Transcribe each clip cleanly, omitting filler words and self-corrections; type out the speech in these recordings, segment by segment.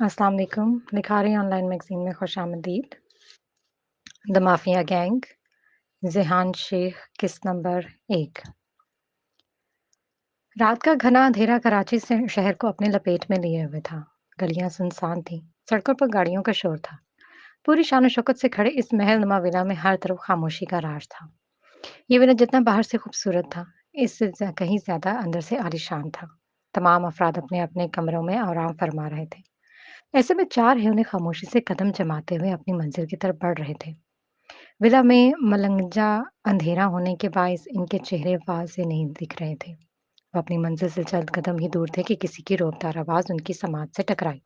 अस्सलाम वालेकुम। Likhari online magazine में खुशामदीद। द माफिया गैंग, ज़ेहान शेख, किस्त नंबर 1। रात का घना अंधेरा कराची से शहर को अपने लपेट में लिए हुए था। गलियां सुनसान थीं, सड़कों पर गाड़ियों का शोर था। पूरी शान शौकत से खड़े इस महल नुमा विला में हर तरफ खामोशी का राज था। ये विला जितना बाहर से खूबसूरत था, इससे कहीं ज्यादा अंदर से आलीशान था। तमाम अफराद अपने अपने कमरों में आराम फरमा रहे थे। ऐसे में चार हिरने खामोशी से कदम जमाते हुए अपनी मंजिल की तरफ बढ़ रहे थे। विला में मलंगजा अंधेरा होने के बायस इनके चेहरे वाज़ेह नहीं दिख रहे थे। वो अपनी मंजिल से चंद कदम ही दूर थे कि किसी की रोबदार आवाज़ उनकी समात से टकराई।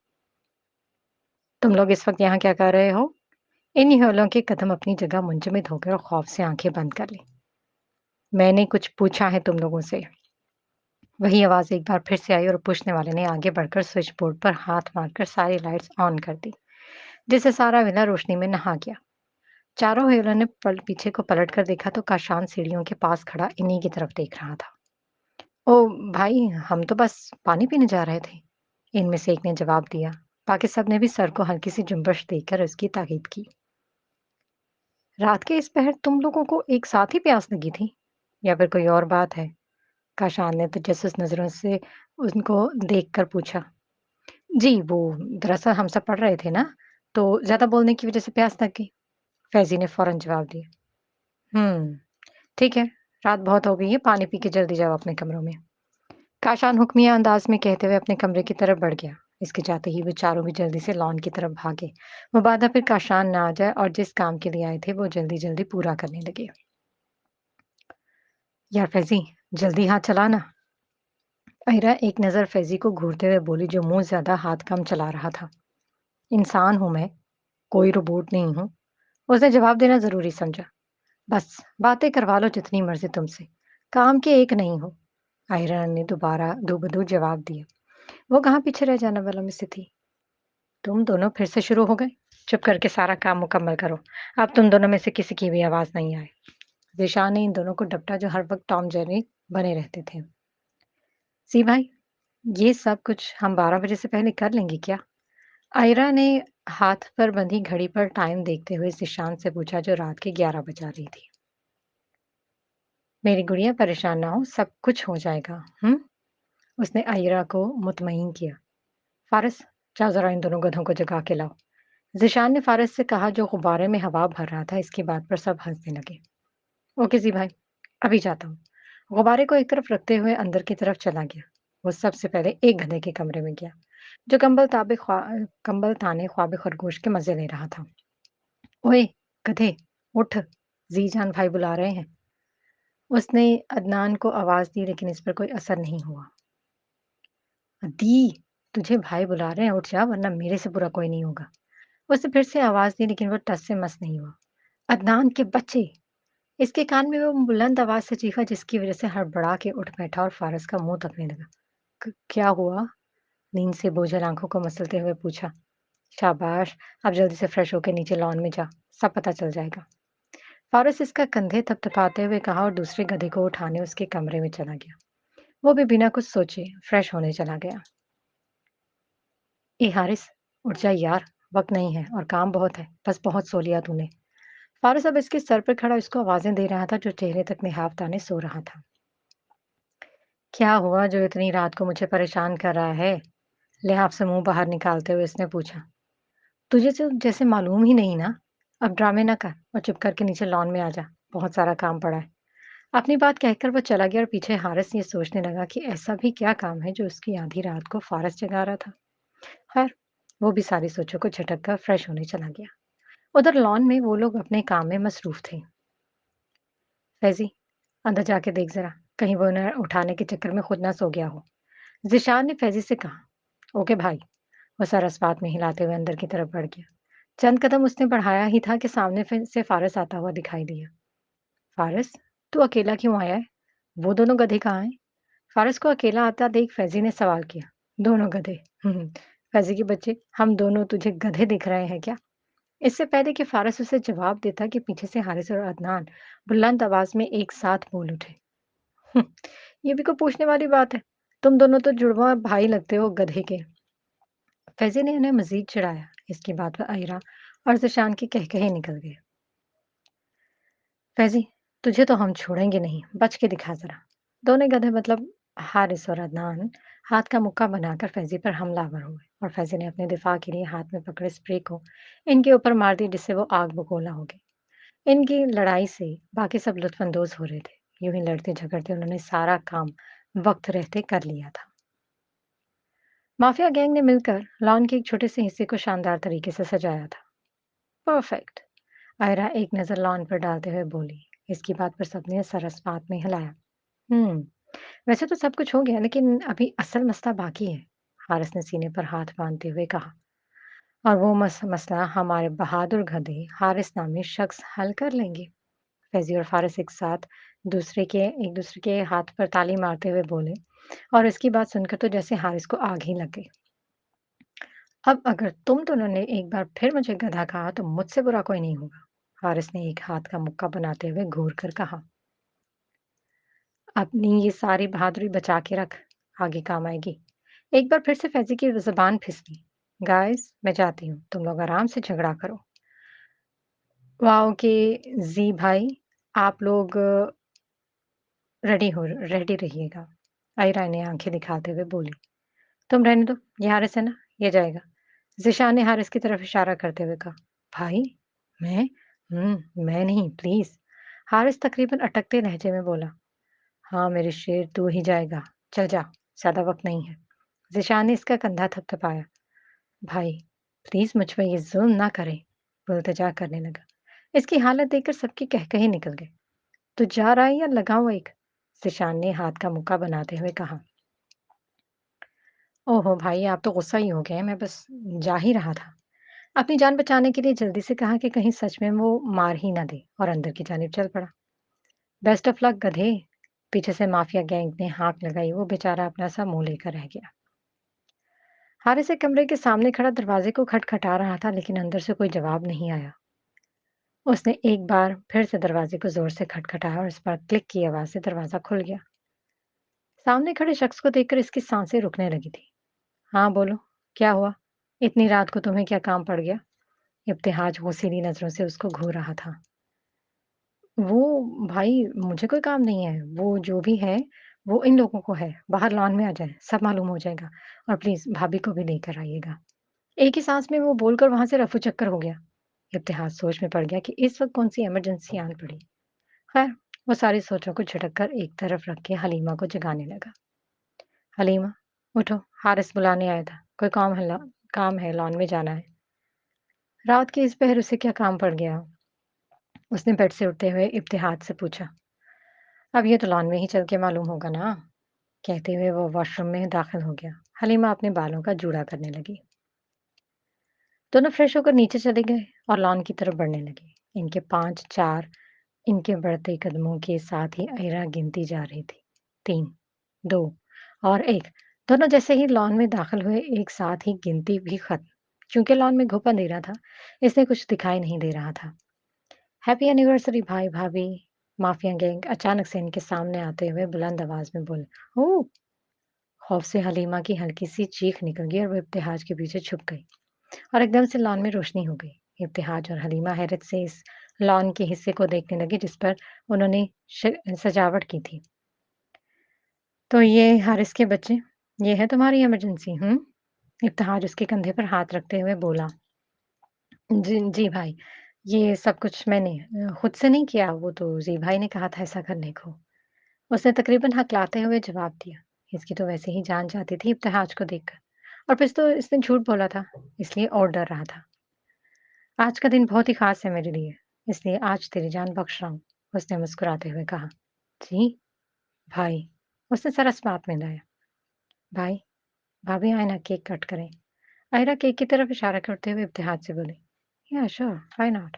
तुम लोग इस वक्त यहाँ क्या कर रहे हो? इन हौलों के कदम अपनी जगह मुंजमद हो गए और खौफ से आंखें बंद कर ली। मैंने कुछ पूछा है तुम लोगों से। वही आवाज़ एक बार फिर से आई और पूछने वाले ने आगे बढ़कर स्विच बोर्ड पर हाथ मारकर सारी लाइट्स ऑन कर दी, जिससे सारा विला रोशनी में नहा गया। चारों हिरणों ने पीछे को पलट कर देखा तो काशान सीढ़ियों के पास खड़ा इन्हीं की तरफ देख रहा था। ओ भाई, हम तो बस पानी पीने जा रहे थे, इनमें से एक ने जवाब दिया। बाकी सब ने भी सर को हल्की सी जुम्बश देकर उसकी ताकीद की। रात के इस पहर तुम लोगों को एक साथ ही प्यास लगी थी, या फिर कोई और बात है? काशान ने तजस्सुस नजरों से उनको देखकर पूछा। जी वो, दरअसल हम सब पढ़ रहे थे ना, तो ज्यादा बोलने की वजह से प्यास लग गई। फैजी ने फौरन जवाब दिया। ठीक है, रात बहुत हो गई है, पानी पी के जल्दी जाओ अपने कमरों में। काशान हुक्मिया अंदाज में कहते हुए अपने कमरे की तरफ बढ़ गया। इसके जाते ही वो चारों भी जल्दी से लॉन की तरफ भागे। मुबादा फिर काशान ना आ जाए और जिस काम के लिए आए थे वो जल्दी जल्दी पूरा करने लगे। यार फैजी, जल्दी हाथ चला ना। अहिरा एक नज़र फैजी को घूरते हुए बोली, जो मुंह ज्यादा हाथ कम चला रहा था। इंसान हूं मैं, कोई रोबोट नहीं हूं। उसने जवाब देना जरूरी समझा। बस बातें करवा लो जितनी मर्जी तुमसे, काम के एक नहीं हो। आयरन ने दोबारा दूबदू जवाब दिया। वो कहाँ पीछे रह जाने वालों में से थी। तुम दोनों फिर से शुरू हो गए। चुप करके सारा काम मुकम्मल करो। अब तुम दोनों में से किसी की भी आवाज नहीं आए। जिशान ने इन दोनों को डपटा, जो हर वक्त टॉम जेरी बने रहते थे। सी भाई, ये सब कुछ हम 12 बजे से पहले कर लेंगे क्या? आयरा ने हाथ पर बंधी घड़ी पर टाइम देखते हुए जिशान से पूछा, जो रात के 11 बजा रही थी। मेरी गुड़िया परेशान ना हो, सब कुछ हो जाएगा। उसने आयरा को मुतमईन किया। फारिस, जाओ जरा इन दोनों गधों को जगा के लाओ। ज़िशान ने फारिस से कहा, जो गुब्बारे में हवा भर रहा था। इसकी बात पर सब हंसने लगे। ओके जी भाई, अभी जाता हूँ। गुब्बारे को एक तरफ रखते हुए अंदर की तरफ चला गया। वो सबसे पहले एक गधे के कमरे में गया, जो कंबल ताने ख्वाब खरगोश के मजे ले रहा था। ओए गधे, उठ, जी जान भाई बुला रहे हैं। उसने अदनान को आवाज दी, लेकिन इस पर कोई असर नहीं हुआ। दी, तुझे भाई बुला रहे हैं, उठ जा, वरना मेरे से बुरा कोई नहीं होगा। उसने फिर से आवाज दी, लेकिन वो टस से मस नहीं हुआ। अदनान के बच्चे! इसके कान में वो बुलंद आवाज से चीखा, जिसकी वजह से हड़बड़ा के उठ बैठा और फारस का मुंह तकने लगा। क्या हुआ? नींद से बोझल आंखों को मसलते हुए पूछा। शाबाश, अब जल्दी से फ्रेश होकर नीचे लॉन में जा, सब पता चल जाएगा। फारस इसका कंधे थपथपाते हुए कहा और दूसरे गधे को उठाने उसके कमरे में चला गया। वो भी बिना कुछ सोचे फ्रेश होने चला गया। ए हारिस, उठ जा यार, वक्त नहीं है और काम बहुत है, बस बहुत सो लिया तूने। फारिस अब इसके सर पर खड़ा इसको आवाजें दे रहा था, जो चेहरे तक निहाफ ताने सो रहा था। क्या हुआ जो इतनी रात को मुझे परेशान कर रहा है? लिहाफ से मुंह बाहर निकालते हुए इसने पूछा। तुझे तो जैसे मालूम ही नहीं ना। अब ड्रामे ना कर और चुप करके नीचे लॉन में आ जा, बहुत सारा काम पड़ा है। अपनी बात कहकर वो चला गया और पीछे हारिस ये सोचने लगा कि ऐसा भी क्या काम है जो उसकी आधी रात को फारस जगा रहा था। खैर, वो भी सारी सोचों को झटक कर फ्रेश होने चला गया। उधर लॉन में वो लोग अपने काम में मसरूफ थे। फैजी, अंदर जाके देख जरा, कहीं वो उन्हें उठाने के चक्कर में खुद ना सो गया हो। जिशान ने फैजी से कहा। ओके भाई। वो सर अस्पात में हिलाते हुए अंदर की तरफ बढ़ गया। चंद कदम उसने बढ़ाया ही था कि सामने से फारिस आता हुआ दिखाई दिया। फारिस, तू अकेला क्यों आया है? वो दोनों गधे कहाँ हैं? फारिस को अकेला आता देख फैजी ने सवाल किया। दोनों गधे? फैजी के बच्चे, हम दोनों तुझे गधे दिख रहे हैं क्या? इससे पहले कि फारिस उसे जवाब देता कि पीछे से हारिस और अदनान बुलंद आवाज में एक साथ बोल उठे। "हम्म, ये भी कोई पूछने वाली बात है? तुम दोनों तो जुड़वा भाई लगते हो गधे के। फैज़ी ने उन्हें मज़ीद चिढ़ाया। इसकी बात पर आयरा और ज़ीशान के कहकहे निकल गए। फैज़ी, तुझे तो हम छोड़ेंगे नहीं, बच के दिखा ज़रा। दोनों गधे मतलब हारिस और अदनान हाथ का मुक्का बनाकर फैज़ी पर हमलावर हुए और फैज़ी ने अपने दिफ़ा के लिए हाथ में पकड़े स्प्रे को इनके ऊपर मार दी जिससे वो आग बगोला हो गए। इनकी लड़ाई से बाकी सब लुत्फ़अंदोज़ हो रहे थे। यूँ ही लड़ते-झगड़ते उन्होंने सारा काम वक़्त रहते कर लिया था। माफिया गैंग ने मिलकर लॉन के एक छोटे से हिस्से को शानदार तरीके से सजाया था। परफेक्ट। आयरा एक नज़र लॉन पर डालते हुए बोली। इसकी बात पर सबने सरसपात में हिलाया। हम्म, वैसे तो सब कुछ हो गया लेकिन अभी असल मसला बाकी है। हारिस ने सीने पर हाथ बांधते हुए कहा। और वो मसला हमारे बहादुर गधे हारिस नामी शख्स हल कर लेंगे। फैजी और फारिस एक दूसरे के हाथ पर ताली मारते हुए बोले और इसकी बात सुनकर तो जैसे हारिस को आग ही लग गई। अब अगर तुम दोनों ने एक बार फिर मुझे गधा कहा तो मुझसे बुरा कोई नहीं होगा। हारिस ने एक हाथ का मुक्का बनाते हुए घूर कर कहा। अपनी ये सारी बहादुरी बचा के रख, आगे काम आएगी। एक बार फिर से फैजी की ज़ुबान फिसली। गाइस, मैं जाती हूँ, तुम लोग आराम से झगड़ा करो। वाओ के जी भाई, आप लोग रेडी रहिएगा। आयरा ने आंखें दिखाते हुए बोली। तुम रहने दो, ये हारिस है ना, ये जाएगा। ज़िशान ने हारिस की तरफ इशारा करते हुए कहा। भाई, मैं? मैं नहीं, प्लीज़। हारिस तकरीबन अटकते लहजे में बोला। हाँ, मेरे शेर, तू ही जाएगा। चल जा, ज़्यादा वक़्त नहीं है। ज़िशान ने इसका कंधा थपथपाया। भाई, प्लीज़ मुझ पर ये ज़ुल्म ना करें, वो इल्तिजा करने लगा। इसकी हालत देखकर सबके कहकहे निकल गए। तू जा रहा है या लगाऊँ एक? ज़िशान ने हाथ का मुक्का बनाते हुए कहा। ओहो भाई, आप तो गुस्सा ही हो गए, मैं बस जा ही रहा था। अपनी जान बचाने के लिए जल्दी से कहा कि कहीं सच में वो मार ही ना दे और अंदर की जानिब चल पड़ा। बेस्ट ऑफ लक गधे। पीछे से माफिया गैंग ने हाँक लगाई। वो बेचारा अपना सा मुंह लेकर रह गया। हारिस एक कमरे के सामने खड़ा दरवाजे को खटखटा रहा था लेकिन अंदर से कोई जवाब नहीं आया। उसने एक बार फिर से दरवाजे को जोर से खटखटाया और इस पर क्लिक की आवाज से दरवाजा खुल गया। सामने खड़े शख्स को देखकर इसकी सांसें रुकने लगी थी। हाँ बोलो, क्या हुआ? इतनी रात को तुम्हें क्या काम पड़ गया? इब्तिहाज घुसीली नजरों से उसको घूर रहा था। वो भाई, मुझे कोई काम नहीं है। वो जो भी है, वो इन लोगों को है। बाहर लॉन में आ जाएँ, सब मालूम हो जाएगा। और प्लीज़ भाभी को भी लेकर आइएगा। एक ही साँस में वो बोलकर वहाँ से रफू-चक्कर हो गया। इब्तिहाज सोच में पड़ गया कि इस वक़्त कौन-सी इमरजेंसी आन पड़ी। खैर, वो सारी सोचों को झटक कर एक तरफ रख के हलीमा को जगाने लगा। हलीमा, उठो, हारिस बुलाने आया था। कोई काम है, लॉन में जाना है। रात के इस पहर उसे क्या काम पड़ गया? उसने बेड से उठते हुए इब्तिहाज से पूछा। अब ये तो लॉन में ही चल के मालूम होगा ना। कहते हुए वो वॉशरूम में दाखिल हो गया। हलीमा अपने बालों का जूड़ा करने लगी। दोनों फ्रेश होकर नीचे चले गए और लॉन की तरफ बढ़ने लगे। इनके 5-4 इनके बढ़ते कदमों के साथ ही अयरा गिनती जा रही थी। 3, 2 और 1। दोनों जैसे ही लॉन में दाखिल हुए एक साथ ही गिनती भी खत्म। चूंकि लॉन में घुप अंधेरा था, इसलिए कुछ दिखाई नहीं दे रहा था। हैप्पी एनिवर्सरी भाई भाभी। माफिया गैंग अचानक से इनके सामने आते हुए बुलंद आवाज में बोले। ओह! खौफ से हलीमा की हल्की सी चीख निकल गई और वो इब्तिहाज के पीछे छुप गई और एकदम से लॉन में रोशनी हो गई। इब्तिहाज और हलीमा हैरत से इस लॉन के हिस्से को देखने लगे जिस पर उन्होंने सजावट की थी। तो ये हारिस के बच्चे, ये है तुम्हारी इमरजेंसी? इब्तिहाज उसके कंधे पर हाथ रखते हुए बोला। जी जी भाई, ये सब कुछ मैंने खुद से नहीं किया, वो तो जी भाई ने कहा था ऐसा करने को। उसने तकरीबन हकलाते हुए जवाब दिया। इसकी तो वैसे ही जान जाती थी इब्तिहाज को देखकर। और फिर तो इसने झूठ बोला था, इसलिए और डर रहा था। आज का दिन बहुत ही खास है मेरे लिए, इसलिए आज तेरी जान बख्श रहा हूँ, उसने मुस्कुराते हुए कहा। जी भाई, उसने सरस बात में लाया। भाई, भाभी आए ना, केक कट करें। आयरा केक की तरफ इशारा करते हुए इब्तिहाज से बोली। या श्योर, व्हाई नॉट।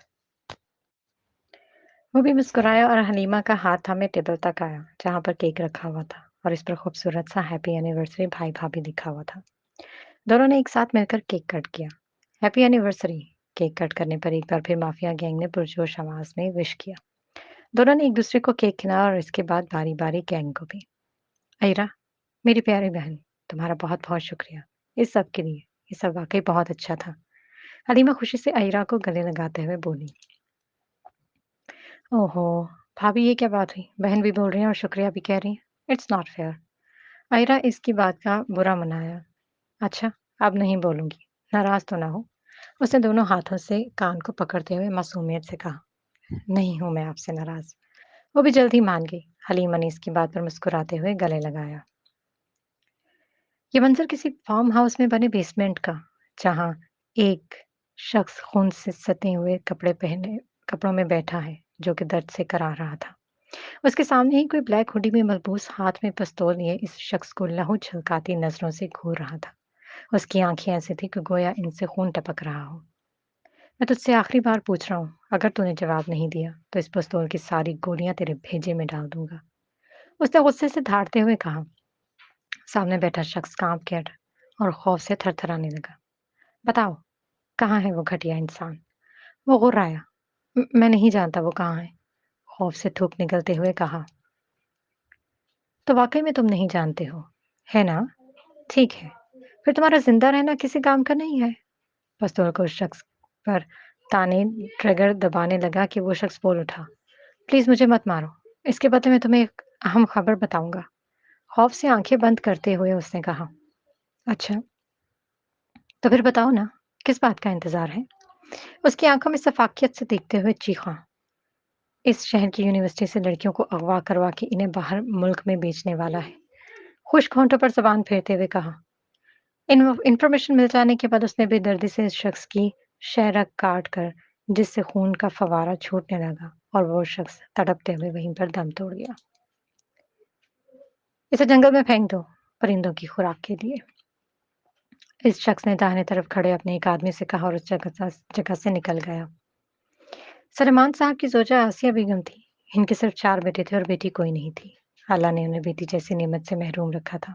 वो भी मुस्कुराया और हलीमा का हाथ थामे टेबल तक आया, जहाँ पर केक रखा हुआ था और इस पर खूबसूरत सा हैप्पी एनिवर्सरी भाई भाभी लिखा हुआ था। दोनों ने एक साथ मिलकर केक कट किया। Happy anniversary. केक कट करने पर एक बार फिर माफिया गैंग ने पुरजोश आवाज में विश किया। दोनों ने एक दूसरे को केक खिलाया और इसके बाद बारी बारी गैंग को भी। अयरा, मेरी प्यारी बहन, तुम्हारा बहुत बहुत शुक्रिया इस सब के लिए। ये सब वाक़ई बहुत अच्छा था। हलीमा खुशी से आयरा को गले लगाते हुए बोली, ओहो! भाभी ये क्या बात हुई? बहन भी बोल रही हैं और शुक्रिया भी कह रही हैं। It's not fair. आयरा इसकी बात का बुरा मनाया। अच्छा, अब नहीं बोलूँगी। नाराज़ तो ना हो। उसने दोनों हाथों से कान को पकड़ते हुए मासूमियत से कहा, नहीं हूँ मैं आपसे नाराज़। वो भी जल्द ही मान गई। हलीमा ने इसकी बात पर मुस्कुराते हुए गले लगाया। ये मंज़र किसी फार्म हाउस में बने बेसमेंट का, जहाँ एक शख्स खून से सते हुए कपड़ों में बैठा है, जो कि दर्द से कराह रहा था। उसके सामने ही कोई ब्लैक हुडी में मलबूस हाथ में पिस्तौल लिए इस शख्स को लहू झलकाती नज़रों से घूर रहा था। उसकी आंखें ऐसी थी कि गोया इनसे खून टपक रहा हो। मैं तुझसे आखिरी बार पूछ रहा हूँ, अगर तूने जवाब नहीं दिया, तो इस पिस्तौल की सारी गोलियां तेरे भेजे में डाल दूंगा। उसने गुस्से से धाड़ते हुए कहा। सामने बैठा शख्स कांप गया और खौफ से थरथराने लगा। बताओ, कहाँ है वो घटिया इंसान? वो गुर्राया। मैं नहीं जानता वो कहाँ है। खौफ से थूक निकलते हुए कहा। तो वाकई में तुम नहीं जानते हो, है ना? ठीक है, फिर तुम्हारा ज़िंदा रहना किसी काम का नहीं है। पिस्तौल को उस शख्स पर ताने ट्रिगर दबाने लगा कि वो शख्स बोल उठा, प्लीज़ मुझे मत मारो। इसके बदले मैं तुम्हें एक अहम खबर बताऊँगा। खौफ से आँखें बंद करते हुए उसने कहा, अच्छा, तो फिर बताओ ना, किस बात का इंतज़ार है? उसकी आँखों में सफाकियत से देखते हुए चीखा, इस शहर की यूनिवर्सिटी से लड़कियों को अगवा करवा के इन्हें बाहर मुल्क में बेचने वाला है। खुश्क होंठों पर ज़ुबान फेरते हुए कहा। इन्फॉर्मेशन मिल जाने के बाद उसने बेदर्दी से इस शख्स की शेहरग काट कर जिससे खून का फवारा छूटने लगा और वो शख्स तड़पते हुए वहीं पर दम तोड़ गया। इसे जंगल में फेंक दो, परिंदों की खुराक के लिए। इस शख्स ने दाहिने तरफ खड़े अपने एक आदमी से कहा और उस जगह से निकल गया। सलेमान साहब की जोजा आसिया बेगम थी। इनके सिर्फ 4 बेटे थे और बेटी कोई नहीं थी। अल्लाह ने उन्हें बेटी जैसी नेमत से महरूम रखा था।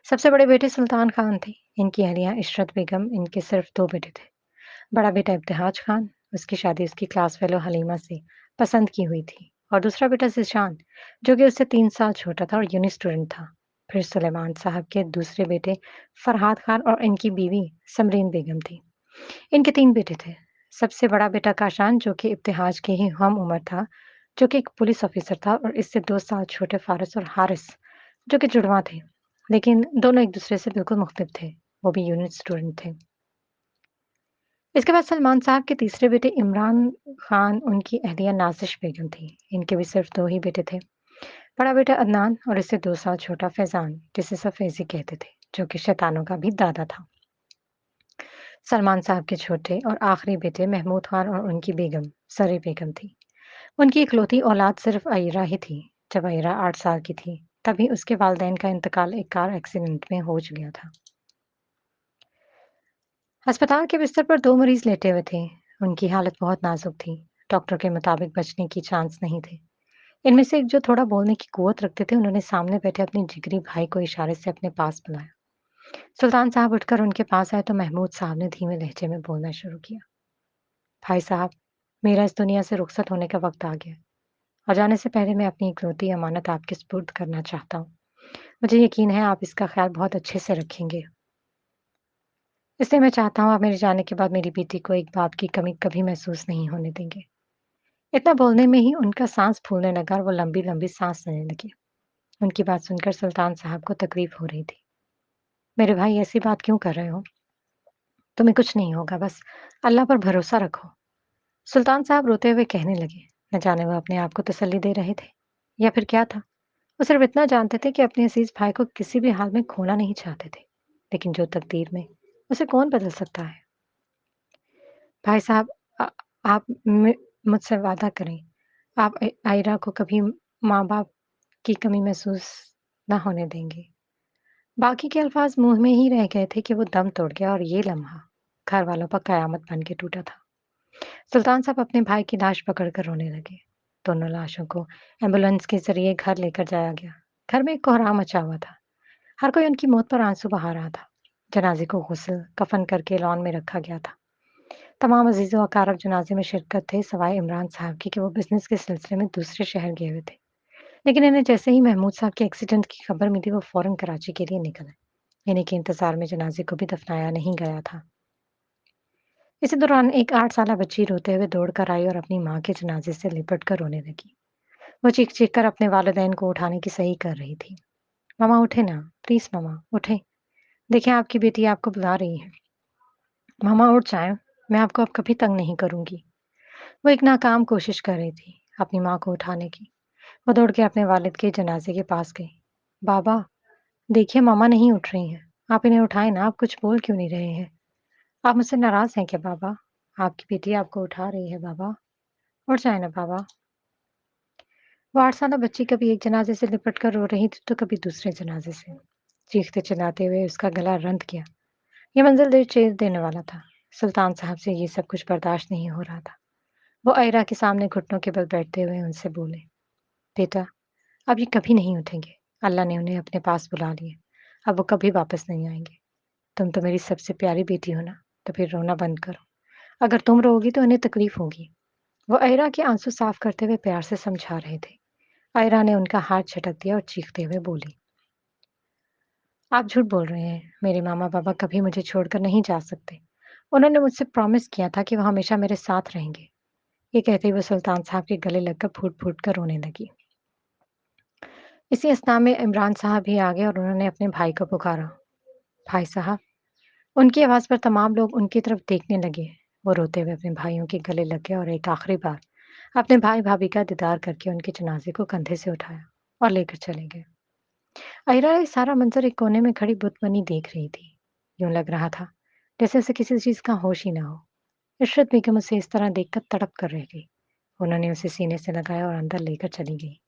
सबसे बड़े बेटे सुल्तान खान थे। इनकी अहलिया इशरत बेगम, इनके सिर्फ 2 बेटे थे। बड़ा बेटा इब्तिहाज खान, उसकी शादी उसकी क्लास फेलो हलीमा से पसंद की हुई थी और दूसरा बेटा ज़ीशान, जो कि उससे 3 साल छोटा था और यूनी स्टूडेंट था। फिर सुलेमान साहब के दूसरे बेटे फरहाद खान और इनकी बीवी समरीन बेगम थी। इनके 3 बेटे थे। सबसे बड़ा बेटा काशान, जो कि इब्तिहाज के ही हम उम्र था, जो कि एक पुलिस ऑफिसर था और इससे 2 साल छोटे फारिस और हारिस, जो कि जुड़वाँ थे। लेकिन दोनों एक-दूसरे से बिल्कुल मुख्तलिफ थे। वो भी यूनिट स्टूडेंट थे। इसके बाद सलमान साहब के तीसरे बेटे इमरान खान, उनकी अहलिया नाज़िश बेगम थी। इनके भी सिर्फ 2 ही बेटे थे। बड़ा बेटा अदनान और इससे 2 साल छोटा फैज़ान, जिसे सब फैज़ी कहते थे, जो कि शैतानों का भी दादा था। सलमान साहब के छोटे और आखिरी बेटे महमूद खान और उनकी बेगम सरी बेगम थी। उनकी इकलौती औलाद सिर्फ अयरा ही थी। जब अयरा 8 साल की थी, तभी उसके वालिदैन का इंतकाल एक कार एक्सीडेंट में हो गया था। अस्पताल के बिस्तर पर 2 मरीज लेटे हुए थे। उनकी हालत बहुत नाजुक थी। डॉक्टर के मुताबिक बचने की चांस नहीं थे। इनमें से एक जो थोड़ा बोलने की कुव्वत रखते थे, उन्होंने सामने बैठे अपने जिगरी भाई को इशारे से अपने पास बुलाया। सुल्तान साहब उठकर उनके पास आए तो महमूद साहब ने धीमे लहजे में बोलना शुरू किया। भाई साहब, मेरा इस दुनिया से रुखसत होने का वक्त आ गया और जाने से पहले मैं अपनी इकलौती अमानत आपके सुपुर्द करना चाहता हूँ। मुझे यकीन है आप इसका ख्याल बहुत अच्छे से रखेंगे। इसलिए मैं चाहता हूँ आप मेरे जाने के बाद मेरी बेटी को एक बात की कमी कभी महसूस नहीं होने देंगे। इतना बोलने में ही उनका साँस फूलने लगा और वो लंबी-लंबी साँस लेने लगे। उनकी बात सुनकर सुल्तान साहब को तकलीफ हो रही थी। मेरे भाई ऐसी बात क्यों कर रहे हो? तुम्हें कुछ नहीं होगा, बस अल्लाह पर भरोसा रखो। सुल्तान साहब रोते हुए कहने लगे। न जाने वो अपने आप को तसल्ली दे रहे थे या फिर क्या था। वो सिर्फ इतना जानते थे कि अपने अज़ीज़ भाई को किसी भी हाल में खोना नहीं चाहते थे। लेकिन जो तकदीर में, उसे कौन बदल सकता है? भाई साहब, आप मुझसे वादा करें, आप आयरा को कभी माँ-बाप की कमी महसूस ना होने देंगे। बाकी के अल्फाज मुँह में ही रह गए थे कि वो दम तोड़ गया और ये लम्हा घर वालों पर कयामत बन के टूटा था। सुल्तान साहब अपने भाई की लाश पकड़कर रोने लगे। दोनों लाशों को एम्बुलेंस के ज़रिए घर लेकर जाया गया। घर में एक कोहराम मचा हुआ था। हर कोई उनकी मौत पर आंसू बहा रहा था। जनाज़े को गुस्ल, कफ़न करके लॉन में रखा गया था। तमाम अज़ीज़ो अक़ारब जनाज़े में शिरकत थे, सिवाय इमरान साहब की कि वो बिज़नेस के सिलसिले में दूसरे शहर गए हुए थे। लेकिन इन्हें जैसे ही महमूद साहब के एक्सीडेंट की खबर मिली, वो फ़ौरन कराची के लिए निकल आए। इन्हीं के इंतजार में जनाजे को भी दफनाया नहीं गया था। इसी दौरान एक 8 साल बच्ची रोते हुए दौड़ कर आई और अपनी माँ के जनाजे से लिपट कर रोने लगी। वो चीख चीख कर अपने वालिदैन को उठाने की सही कर रही थी। मामा उठे ना, प्लीज मामा उठे। देखिए आपकी बेटी आपको बुला रही है। मामा उठ जाएं, मैं आपको अब कभी तंग नहीं करूंगी। वो एक नाकाम कोशिश कर रही थी अपनी माँ को उठाने की। वो दौड़ के अपने वालिद के जनाजे के पास गई। बाबा, देखिए मामा नहीं उठ रही हैं। आप इन्हें उठाएं ना, आप कुछ बोल क्यों नहीं रहे हैं? आप मुझसे नाराज हैं क्या बाबा? आपकी बेटी आपको उठा रही है बाबा। उठ जाए ना बाबा। वो 8 साल बच्ची कभी एक जनाजे से लिपट कर रो रही थी तो कभी दूसरे जनाजे से। चीखते चिल्लाते हुए उसका गला रंध गया। ये मंजिल दिल चीर देने वाला था। सुल्तान साहब से ये सब कुछ बर्दाश्त नहीं हो रहा था। वो आयरा के सामने घुटनों के बल बैठते हुए उनसे बोले, बेटा, अब ये कभी नहीं उठेंगे। अल्लाह ने उन्हें अपने पास बुला लिया। अब वो कभी वापस नहीं आएंगे। तुम तो मेरी सबसे प्यारी बेटी हो ना, तो फिर रोना बंद करो। अगर तुम रोगी तो उन्हें तकलीफ होगी। वो आयरा के आंसू साफ करते हुए प्यार से समझा रहे थे। आयरा ने उनका हाथ झटक दिया और चीखते हुए बोली, आप झूठ बोल रहे हैं। मेरे मामा बाबा कभी मुझे छोड़कर नहीं जा सकते। उन्होंने मुझसे प्रॉमिस किया था कि वो हमेशा मेरे साथ रहेंगे। ये कहते हुए सुल्तान साहब के गले लगकर फूट फूट कर रोने लगी। इसी अस्थान में इमरान साहब भी आ गए और उन्होंने अपने भाई को पुकारा। भाई साहब। उनकी आवाज़ पर तमाम लोग उनकी तरफ देखने लगे। वो रोते हुए अपने भाइयों के गले लग गए और एक आखिरी बार अपने भाई भाभी का दीदार करके उनके जनाजे को कंधे से उठाया और लेकर चले गए। अहिरा ये सारा मंजर एक कोने में खड़ी बुत बनी देख रही थी। यूं लग रहा था जैसे उसे किसी चीज का होश ही ना हो। इशरत बेगम उसे इस तरह देखकर तड़प कर रह गई। उन्होंने उसे सीने से लगाया और अंदर लेकर चली गई।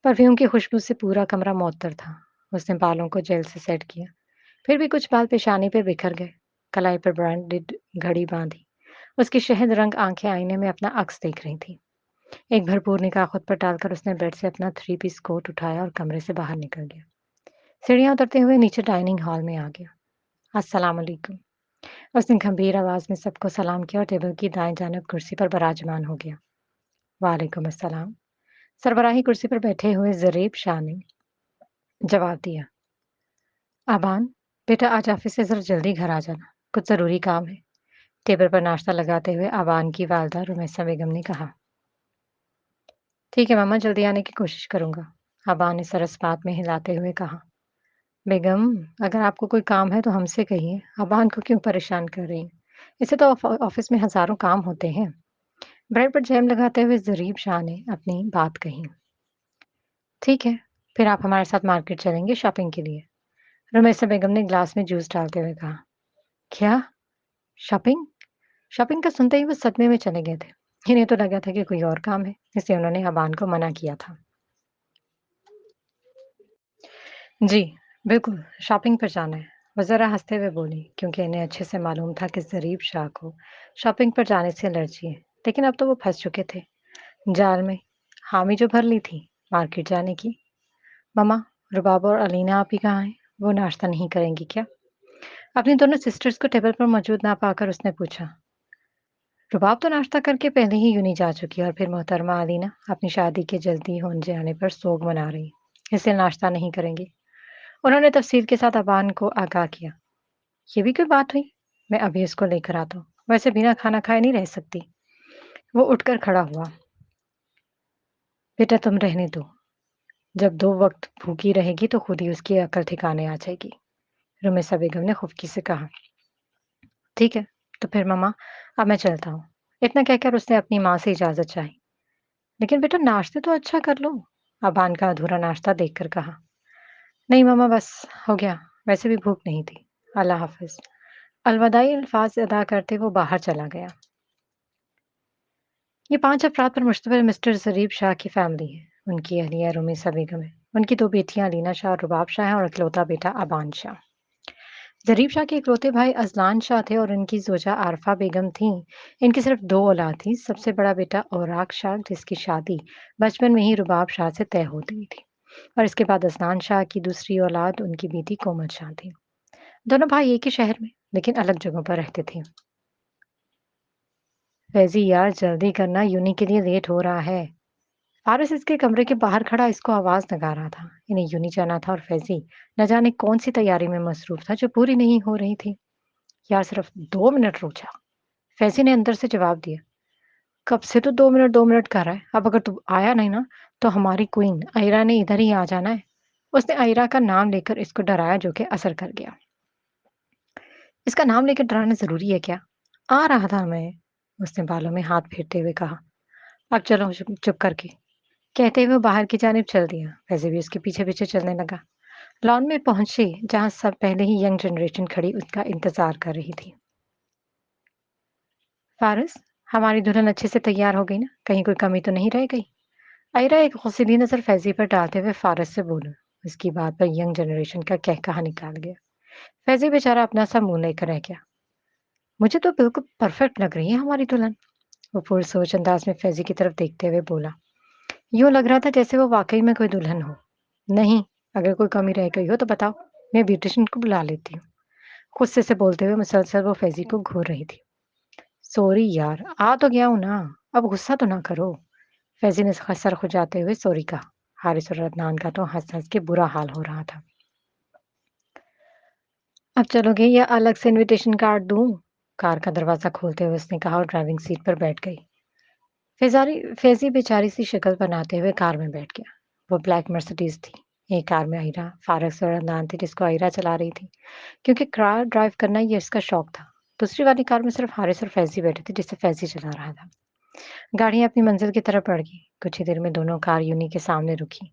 परफ्यूम की खुशबू से पूरा कमरा मुअत्तर था। उसने बालों को जेल से सेट किया। फिर भी कुछ बाल पेशानी पर बिखर गए। कलाई पर ब्रांडेड घड़ी बांधी उसकी शहद रंग आंखें आईने में अपना अक्स देख रही थी। एक भरपूर निगाह खुद पर डालकर उसने बेड से अपना 3 पीस कोट उठाया और कमरे से बाहर निकल गया। सीढ़ियां उतरते हुए नीचे डाइनिंग हॉल में आ गया। अस्सलाम वालेकुम। उसने गंभीर आवाज में सबको सलाम किया और टेबल की दाएं जानिब कुर्सी पर विराजमान हो गया। वालेकुम अस्सलाम। सरबराही कुर्सी पर बैठे हुए जरीब शाह ने जवाब दिया। आबान, बेटा आज ऑफिस से जरा जल्दी घर आ जाना, कुछ जरूरी काम है। टेबल पर नाश्ता लगाते हुए आबान की वालदा रुमैसा बेगम ने कहा। ठीक है मामा, जल्दी आने की कोशिश करूंगा। आबान ने सरस बात में हिलाते हुए कहा। बेगम, अगर आपको कोई काम है तो हमसे कहिए। अबान को क्यों परेशान कर रही हैं? इसे तो ऑफिस में हजारों काम होते हैं। ब्रेड पर जैम लगाते हुए जरीब शाह ने अपनी बात कही। ठीक है, फिर आप हमारे साथ मार्केट चलेंगे शॉपिंग के लिए। रमेशा बेगम ने ग्लास में जूस डालते हुए कहा। क्या? शॉपिंग? शॉपिंग का सुनते ही वो सदमे में चले गए थे। इन्हें तो लगा था कि कोई और काम है, इसलिए उन्होंने अबान को मना किया था। जी, बिल्कुल, शॉपिंग पर जाना है। वो ज़रा हँसते हुए बोली, क्योंकि इन्हें अच्छे से मालूम था कि ज़रीब शाह को शॉपिंग पर जाने से एलर्जी है। लेकिन अब तो वो फँस चुके थे, जाल में। हामी जो भर ली थी, मार्केट जाने की। मम्मा, रुबाब और अलीना आपी कहाँ हैं? वो नाश्ता नहीं करेंगी क्या? अपनी दोनों सिस्टर्स को टेबल पर मौजूद ना पाकर उसने पूछा। रुबाब तो नाश्ता करके पहले ही यूनी जा चुकी है और फिर मोहतरमा अलीना अपनी शादी के जल्दी हो जाने पर सोग मना रही, इसलिए नाश्ता नहीं करेंगी। उन्होंने तफसील के साथ अबान को आगाह किया। ये भी कोई बात हुई? मैं अभी इसको लेकर आता हूँ। वैसे बिना खाना खाए नहीं रह सकती। वो उठकर खड़ा हुआ। बेटा तुम रहने दो। जब 2 वक्त भूखी रहेगी तो खुद ही उसकी अकल ठिकाने आ जाएगी। रुमेसा बेगम ने खुफकी से कहा। ठीक है, तो फिर मम्मा, अब मैं चलता हूँ। इतना कहकर उसने अपनी माँ से इजाजत चाही। लेकिन बेटा नाश्ते तो अच्छा कर लो। अबान का अधूरा नाश्ता देखकर कहा। नहीं मम्मा, बस हो गया। वैसे भी भूख नहीं थी। अल्लाह हाफिज। अलविदाई अल्फाज अदा करते वो बाहर चला गया। ये 5 अफराद पर मुश्तमिल मिस्टर ज़रीब शाह की फैमिली है। उनकी अहलिया रुमीसा बेगम है। उनकी 2 बेटियां अलीना शाह और रुबाब शाह हैं और इकलौता बेटा अबान शाह। ज़रीब शाह के इकलौते भाई अज़लान शाह थे और उनकी ज़ोजा आरफा बेगम थीं। इनकी सिर्फ 2 औलाद थी। सबसे बड़ा बेटा औराक शाह, जिसकी शादी बचपन में ही रुबाब शाह से तय हो गई थी। और इसके बाद अज़लान शाह की दूसरी औलाद उनकी बेटी कोमल शाह थी। दोनों भाई एक ही शहर में, लेकिन अलग जगहों पर रहते थे। फैज़ी यार, जल्दी करना, यूनी के लिए लेट हो रहा है। फारिस इसके कमरे के बाहर खड़ा इसको आवाज लगा रहा था। इन्हें यूं जाना था और फैजी न जाने कौन सी तैयारी में मसरूफ था जो पूरी नहीं हो रही थी। यार सिर्फ 2 मिनट रुक जा, फैजी ने अंदर से जवाब दिया। कब से तो 2 मिनट कर रहा है, अब अगर तू आया नहीं ना तो हमारी क्वीन आयरा ने इधर ही आ जाना है। उसने आयरा का नाम लेकर इसको डराया जो कि असर कर गया। इसका नाम लेकर डराना जरूरी है क्या? आ रहा था मैं, उसने बालों में हाथ फेरते हुए कहा। अब चलो चुप चुप करके, कहते हुए वो बाहर की जानिब चल दिया। वैसे भी उसके पीछे पीछे चलने लगा। लॉन में पहुंचे जहां सब पहले ही यंग जनरेशन खड़ी उसका इंतजार कर रही थी। फारिस, हमारी दुल्हन अच्छे से तैयार हो गई ना? कहीं कोई कमी तो नहीं रह गई? आयरा एक गौसीली नजर फैजी पर डालते हुए फारिस से बोला। उसकी बात पर यंग जनरेशन का कहकहा निकाल गया। फैजी बेचारा अपना सा मुंह लेकर रह गया। मुझे तो बिल्कुल परफेक्ट लग रही है हमारी दुल्हन, वो पुरसोच अंदाज में फैजी की तरफ देखते हुए बोला। यूं लग रहा था जैसे वो वाकई में कोई दुल्हन हो। नहीं, अगर कोई कमी रह गई हो तो बताओ, मैं ब्यूटिशियन को बुला लेती हूँ। गुस्से से बोलते हुए मुसलसल वो फैजी को घूर रही थी। सॉरी यार, आ तो गया हूँ ना, अब गुस्सा तो ना करो। फैजी ने सर खुजाते हुए सॉरी कहा। हारिस और अदनान का तो हंस हंस के बुरा हाल हो रहा था। अब चलोगे या अलग से इनविटेशन कार्ड दूं? कार का दरवाजा खोलते हुए उसने कहा और ड्राइविंग सीट पर बैठ गई। फैजी बेचारी सी शक्ल बनाते हुए कार में बैठ गया। वो ब्लैक मर्सिडीज थी। एक कार में आयरा, फारस और अदनान थी जिसको आयरा चला रही थी, क्योंकि कार ड्राइव करना ये इसका शौक था। दूसरी वाली कार में सिर्फ हारिस और फैजी बैठे थे जिसे फैजी चला रहा था। गाड़ियां अपनी मंजिल की तरफ बढ़ गई। कुछ ही देर में दोनों कार यूनी के सामने रुकी।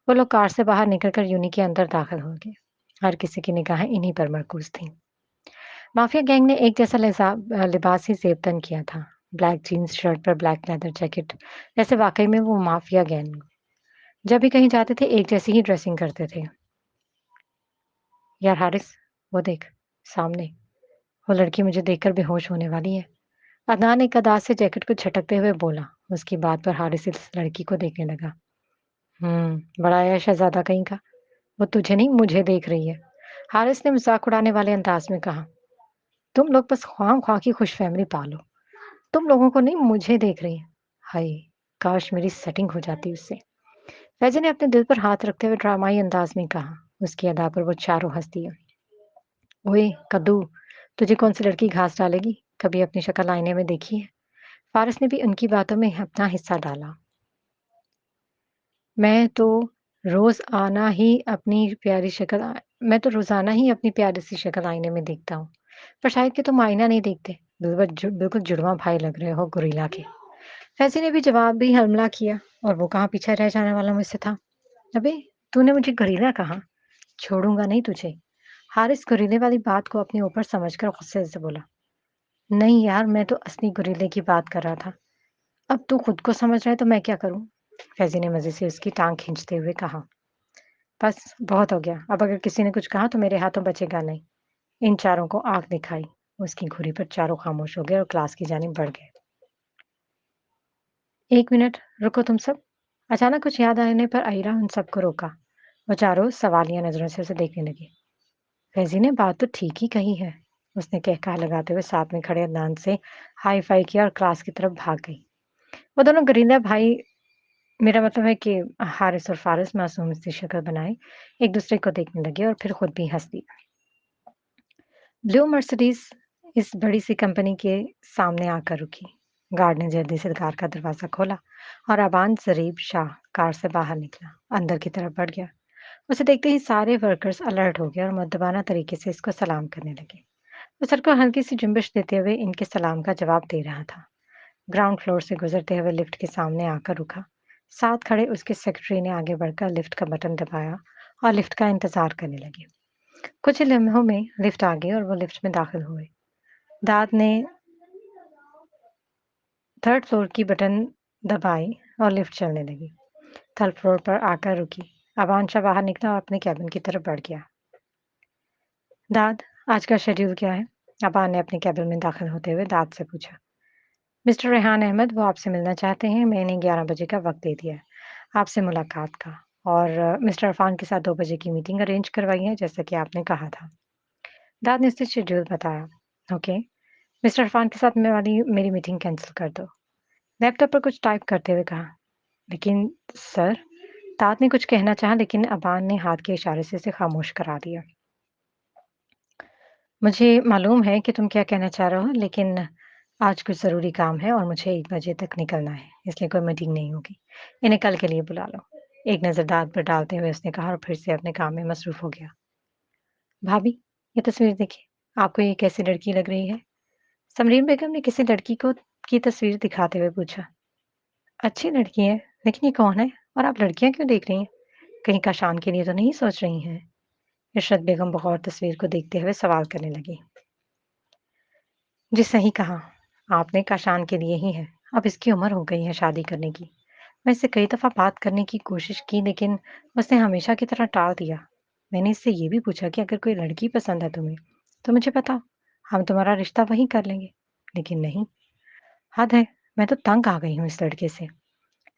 वो लोग कार से बाहर निकलकर यूनी के अंदर दाखिल हो गए। हर किसी की निगाहें इन्हीं पर मरकूज थीं। माफिया गैंग ने एक जैसा लिबास ही जेब तन किया था। ब्लैक जीन्स शर्ट पर ब्लैक लेदर जैकेट, जैसे वाकई में वो माफिया गैंग। जब भी कहीं जाते थे एक जैसी ही ड्रेसिंग करते थे। यार हारिस, वो देख सामने, वो लड़की मुझे देखकर बेहोश होने वाली है। अदनान एक अदाज से जैकेट को झटकते हुए बोला। उसकी बात पर हारिस इस लड़की को देखने लगा। बड़ा आया शहजादा कहीं का, वो तुझे नहीं मुझे देख रही है। हारिस ने मजाक उड़ाने वाले अंदाज में कहा। तुम लोग बस ख्वाम ख्वाह की खुश फैमिली पालो, तुम लोगों को नहीं मुझे देख रही है। हाय, काश मेरी सेटिंग हो जाती उससे। फैजल ने अपने दिल पर हाथ रखते हुए ड्रामाई अंदाज में कहा। उसकी अदा पर वो चारों हंस दिए। ओए कद्दू, तुझे कौन सी लड़की घास डालेगी? कभी अपनी शक्ल आईने में देखी है? फारिस ने भी उनकी बातों में अपना हिस्सा डाला। मैं तो रोज आना ही अपनी प्यारी शक्ल आ- मैं तो रोजाना ही अपनी प्यारी सी शक्ल आईने में देखता हूँ, पर शायद कि तुम आईना नहीं देखते। बिल्कुल जुड़वा भाई लग रहे हो गुरीला के। फैजी ने भी जवाब भी हमला किया। और वो कहाँ पीछे रह जाने वाला मुझसे था। अबे, तूने मुझे गुरीला कहा, छोड़ूंगा नहीं तुझे। हारिस गुरीले वाली बात को अपने ऊपर समझकर गुस्से से बोला। नहीं यार, मैं तो असली गुरीले की बात कर रहा था। अब तू खुद को समझ रहा है तो मैं क्या करूं? फैजी ने मजे से उसकी टांग खींचते हुए कहा। बस बहुत हो गया, अब अगर किसी ने कुछ कहा तो मेरे हाथों बचेगा नहीं। इन चारों को आंख दिखाई। उसकी घुरी पर चारों खामोश हो गए और क्लास की जानिब बढ़ गए। 1 मिनट रुको तुम सब। अचानक कुछ याद आने पर आयरा उन सबको रोका। वो चारों सवालिया नजरों से उसे देखने लगी। फैजी ने बात तो ठीक ही कही है, उसने कहकहा लगाते हुए साथ में खड़े अदनान से हाई फाई किया और क्लास की तरफ भाग गई। वो दोनों गरिंदा भाई, मेरा मतलब है कि हारिस और फारिस मासूम सी शक्ल बनाए एक दूसरे को देखने लगे और फिर खुद भी हंस दिया। ब्लू मर्सिडीज इस बड़ी सी कंपनी के सामने आकर रुकी। गार्ड ने जल्दी से कार का दरवाजा खोला और अबान जरीब शाह कार से बाहर निकला, अंदर की तरफ बढ़ गया। उसे देखते ही सारे वर्कर्स अलर्ट हो गए और मुद्दबाना तरीके से इसको सलाम करने लगे। वो सर को हल्की सी जुम्बिश देते हुए इनके सलाम का जवाब दे रहा था। ग्राउंड फ्लोर से गुजरते हुए लिफ्ट के सामने आकर रुका। साथ खड़े उसके सेक्रेटरी ने आगे बढ़कर लिफ्ट का बटन दबाया और लिफ्ट का इंतजार करने लगे। कुछ ही लम्हों में लिफ्ट आ गई और वो लिफ्ट में दाखिल हुए। दाद ने थर्ड फ्लोर की बटन दबाई और लिफ्ट चलने लगी। थर्ड फ्लोर पर आकर रुकी। अबान शाह बाहर निकला और अपने कैबिन की तरफ बढ़ गया। दाद, आज का शेड्यूल क्या है? अबान ने अपने कैबिन में दाखिल होते हुए दाद से पूछा। मिस्टर रेहान अहमद वो आपसे मिलना चाहते हैं, मैंने 11 बजे का वक्त दे दिया है आपसे मुलाकात का। और मिस्टर अरफान के साथ 2 बजे की मीटिंग अरेंज करवाई है जैसा कि आपने कहा था। दाद ने उससे शेड्यूल बताया। ओके, मिस्टर अरफान के साथ मैं वाली मेरी मीटिंग कैंसिल कर दो। लैपटॉप पर कुछ टाइप करते हुए कहा। लेकिन सर, तात ने कुछ कहना चाहा लेकिन अबान ने हाथ के इशारे से उसे खामोश करा दिया। मुझे मालूम है कि तुम क्या कहना चाह रहे हो, लेकिन आज कुछ ज़रूरी काम है और मुझे 1 बजे तक निकलना है, इसलिए कोई मीटिंग नहीं होगी। इन्हें कल के लिए बुला लो। एक नज़र दाँत पर डालते हुए उसने कहा और फिर से अपने काम में मसरूफ़ हो गया। भाभी, ये तस्वीर देखिए, आपको ये कैसी लड़की लग रही है? समरीन बेगम ने किसी लड़की को की तस्वीर दिखाते हुए पूछा। अच्छी लड़की है, लेकिन ये कौन है? और आप लड़कियाँ क्यों देख रही हैं? कहीं काशान के लिए तो नहीं सोच रही हैं? इशरत बेगम बगौर तस्वीर को देखते हुए सवाल करने लगी। जी सही कहा, आपने काशान के लिए ही है। अब इसकी उम्र हो गई है शादी करने की। मैं इससे कई दफ़ा बात करने की कोशिश की लेकिन उसने हमेशा की तरह टाल दिया। मैंने इससे ये भी पूछा कि अगर कोई लड़की पसंद है तुम्हें, तो मुझे बताओ, हम तुम्हारा रिश्ता वहीं कर लेंगे। लेकिन नहीं, हद है, मैं तो तंग आ गई हूँ इस लड़के से।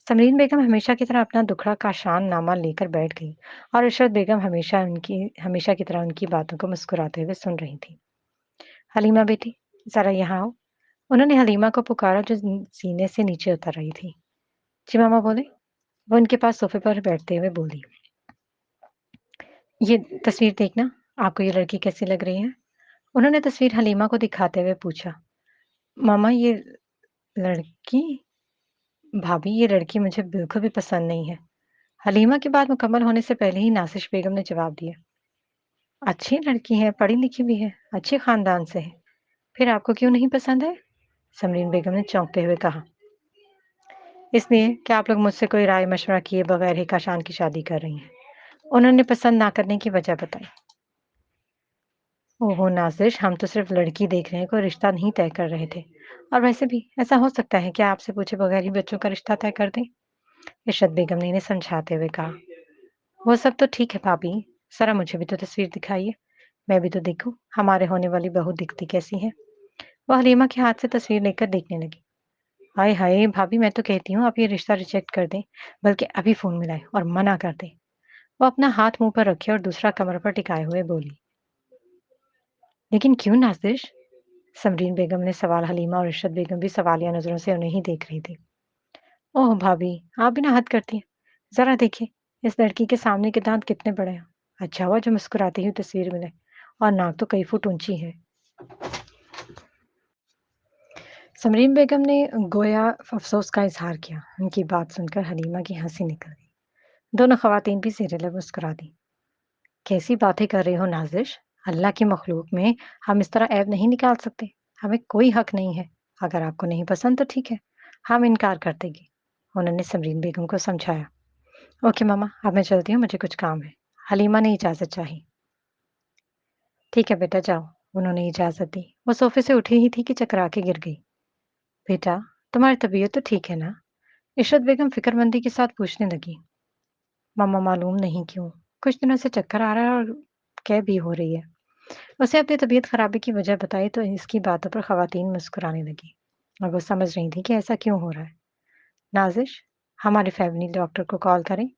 समरीन बेगम हमेशा की तरह अपना दुखड़ा काशान नामा लेकर बैठ गई और इशरत बेगम हमेशा की तरह उनकी बातों को मुस्कुराते हुए सुन रही थी। हलीमा बेटी, ज़रा यहाँ आओ। उन्होंने हलीमा को पुकारा जो सीने से नीचे उतर रही थी। जी मामा बोले। वो उनके पास सोफे पर बैठते हुए बोली, ये तस्वीर देखना, आपको ये लड़की कैसी लग रही है? उन्होंने तस्वीर हलीमा को दिखाते हुए पूछा। मामा ये लड़की? भाभी ये लड़की मुझे बिल्कुल भी पसंद नहीं है। हलीमा की बात मुकम्मल होने से पहले ही नासिश बेगम ने जवाब दिया। अच्छी लड़की है, पढ़ी लिखी भी है, अच्छे खानदान से है। फिर आपको क्यों नहीं पसंद है? समरीन बेगम ने चौंकते हुए कहा। इसलिए कि आप लोग मुझसे कोई राय मशवरा किए बगैर ही काशान की शादी कर रही हैं। उन्होंने पसंद ना करने की वजह बताई। ओहो नाज़िश, हम तो सिर्फ लड़की देख रहे हैं, कोई रिश्ता नहीं तय कर रहे थे। और वैसे भी ऐसा हो सकता है कि आपसे पूछे बगैर ही बच्चों का रिश्ता तय कर दें? इशरत बेगम ने इन्हें समझाते हुए कहा। वो सब तो ठीक है भाभी, ज़रा मुझे भी तो तस्वीर दिखाइए। मैं भी तो देखूं, हमारे होने वाली बहू दिखती कैसी है। वो हलीमा के हाथ से तस्वीर लेकर देखने लगी। हाय हाय भाभी, मैं तो कहती हूँ आप ये रिश्ता रिजेक्ट कर दें, बल्कि अभी फोन मिलाएं और मना कर दें। वो अपना हाथ मुंह पर रखे और दूसरा कमर पर टिकाए हुए बोली। लेकिन क्यों नाज़िश? समरीन बेगम ने सवाल हलीमा और इशरत बेगम भी सवालिया नजरों से उन्हें ही देख रही थी। ओह भाभी, आप भी ना हद करती हैं। जरा देखिए, इस लड़की के सामने के दांत कितने बड़े हैं। अच्छा हुआ जो मुस्कुराती हुई तस्वीर मिले, और नाक तो कई फुट ऊंची है। समरीन बेगम ने गोया अफसोस का इजहार किया। उनकी बात सुनकर हलीमा की हंसी निकल गई। दोनों खवातीन भी सिरे लग मुस्कुरा दी। कैसी बातें कर रही हो नाज़िश? अल्लाह की मखलूक में हम इस तरह ऐब नहीं निकाल सकते। हमें कोई हक नहीं है। अगर आपको नहीं पसंद तो ठीक है, हम इनकार कर देंगे। उन्होंने समरीन बेगम को समझाया। ओके मामा, अब मैं चलती हूँ, मुझे कुछ काम है। हलीमा ने इजाज़त चाही। ठीक है बेटा जाओ। उन्होंने इजाज़त दी। वो सोफे से उठी ही थी कि चकरा के गिर गई। बेटा, तुम्हारी तबीयत तो ठीक है ना? इशरत बेगम फिक्रमंदी के साथ पूछने लगी। मामा मालूम नहीं क्यों, कुछ दिनों से चक्कर आ रहा है और कैब भी हो रही है। उसे अपनी तबीयत खराबी की वजह बताई तो इसकी बातों पर खवातीन मुस्कुराने लगी और वो समझ रही थी कि ऐसा क्यों हो रहा है। नाजिश, हमारे फैमिली डॉक्टर को कॉल करें।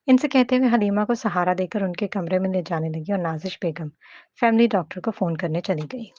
इनसे कहते हुए हलीमा को सहारा देकर उनके कमरे में ले जाने लगी और नाजिश बेगम फैमिली डॉक्टर को फोन करने चली गई।